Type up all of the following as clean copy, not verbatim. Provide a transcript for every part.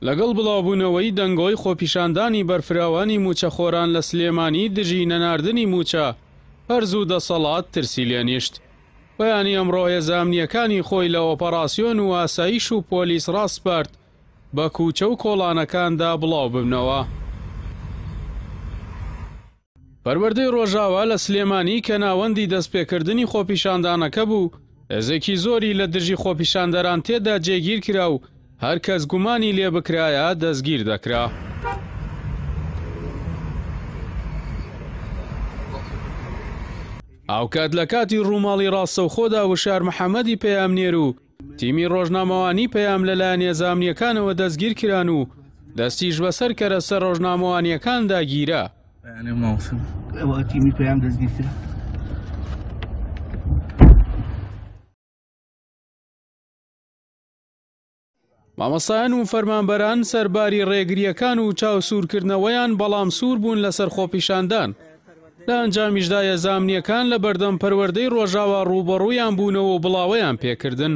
لەگەڵ بڵاوبوونەوەی دەنگۆی خۆپیشاندانی بەرفراوانی موچەخۆران لە سلێمانی دژی نەناردنی موچە هەرزوو دەسەڵات ترسی لێنیشت. بەیانی ئەمڕۆ هێزە ئەمنیەکانی خۆی لە ئۆپەراسیۆن و ئاسایش و پۆلیس ڕاستپەرد بە کووچە و کۆڵانەکاندا بڵاو ببنەوە. پەروەردەی ڕۆژاوا لە سلێمانی کە ناوەندی دەستپێکردنی خۆپیشاندانەکە بوو، هێزێکی زۆری لە دژی خۆپیشاندەران تێدا جێگیر کرا و هەر کەس گومانی لێ بکرایە دەستگیر دەکرا. ئاوکات لە کاتی ڕووماڵی ڕاستەوخۆدا وشار محەممەدی پەیامنێر و تیمی ڕۆژنامەوانی پەیام لەلایەن هێزامنیەکانەوە دەستگیر کران و دەستیش بەسەر کەرەسە ڕۆژنامەوانیەکاندا گیرە. تیمی پەیام دەستگیر کرا. مامەسایان و فەرمانبەران سەرباری ڕێگریەکان و چاوسوورکردنەوەیان بەڵام سوور بوون لەسەر خۆپیشاندان. لە ئەنجامیشدا هێزامنیەکان لە بەردەم پەروەردەی ڕۆژاوا ڕووبەڕوویان بوونەوە و بڵاوەیان پێکردن.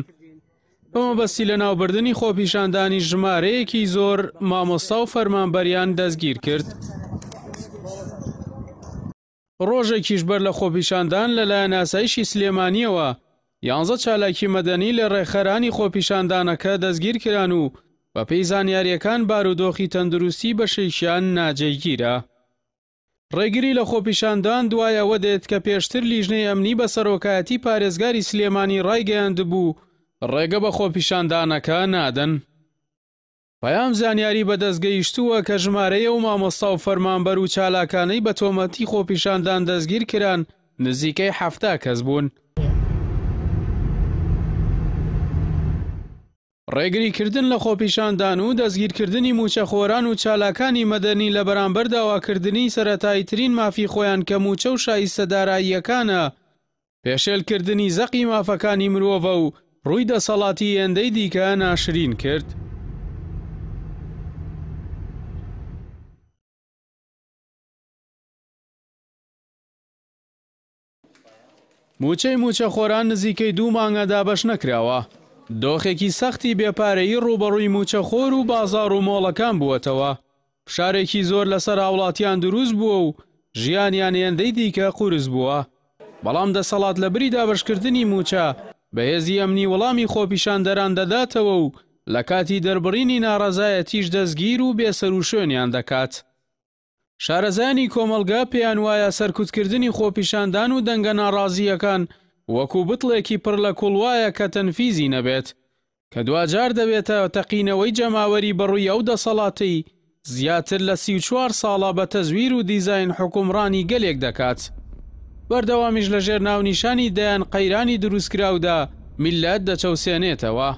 بەمەبەستی لە ناوبردننی خۆپیشاندانی ژمارەیەکی زۆر مامۆستا و فەرمانبەریان دەستگیر کرد. ڕۆژێکیش بەر لە خۆپیشاندان لەلایەن ئاسایشی سلێمانیەوە 11 چالاکی مەدەنی لە ڕێخەرانی خۆپیشاندانەکە دەستگیر کران و بە پێی زانیاریەکان بارودۆخی تەندروستی بەشێکیان ناجێگیرە. ڕێگری لە خۆپیشاندان دوای ئەوە دێت کە پێشتر لیژنەی ئەمنی بە سەرۆکایەتی پارێزگاری سلێمانی ڕایگەیاندبوو ڕێگە بە خۆپیشاندانەکە نادەن. پەیام زانیاری بەدەستگەیشتووە کە ژمارەیە و مامۆستا و فەرمانبەر و چالاکانەی بە تۆمەتی خۆپیشاندان دەستگیر کران نزیکەی 70 کەس بوون. ڕێگریکردن لە خۆپیشاندان و دەستگیرکردنی موچەخۆران و چالاکانی مەدەنی لە بەرامبەر داواکردنی سەرەتاییترین مافی خۆیان کە موچە و شایستە داراییەکانە، پێشێلکردنی زەقی مافەکانی مرۆڤە و ڕووی دەسەڵاتی هێندەی دیکە ناشرین کرد. موچەی موچەخۆران نزیکەی 2 مانگە دابەش نەکراوە. دۆخێکی سەختی بێپارەیی ڕوبەڕووی موچەخۆر و بازاڕ و مۆڵەکان بووەتەوە. فشارێکی زۆر لەسەر هاوڵاتیان دروست بووە و ژیانیان هێندەی دیکە قورس بووە. بەڵام دەسەڵات لە بری دابەشکردنی موچە بەهێزی ئەمنی وەڵامی خۆپیشاندەران دەداتەوە و لە کاتی دەربڕینی ناڕەزایەتیش دەستگیر و بێسەر و شوێنیان دەکات. شارەزایانی کۆمەلگا پێیان وایە سەرکوتکردنی خۆپیشاندان و دەنگە ناڕازیەکان وەکو بتڵێکی پڕ لە کوڵوایە کە تەنفیزی نەبێت، کە دوجار دەبێتە تەقینەوەی جەماوەری بەڕووی ئەو دەسەڵاتی زیاتر لە 34 ساڵە بە تەزویر و دیزاین حکومڕانی گەلێک دەکات. بەردەوامیش لە ژێر ناونیشانی دەیان قەیرانی دروستکراودا میلەت دەچەوسێنێتەوە.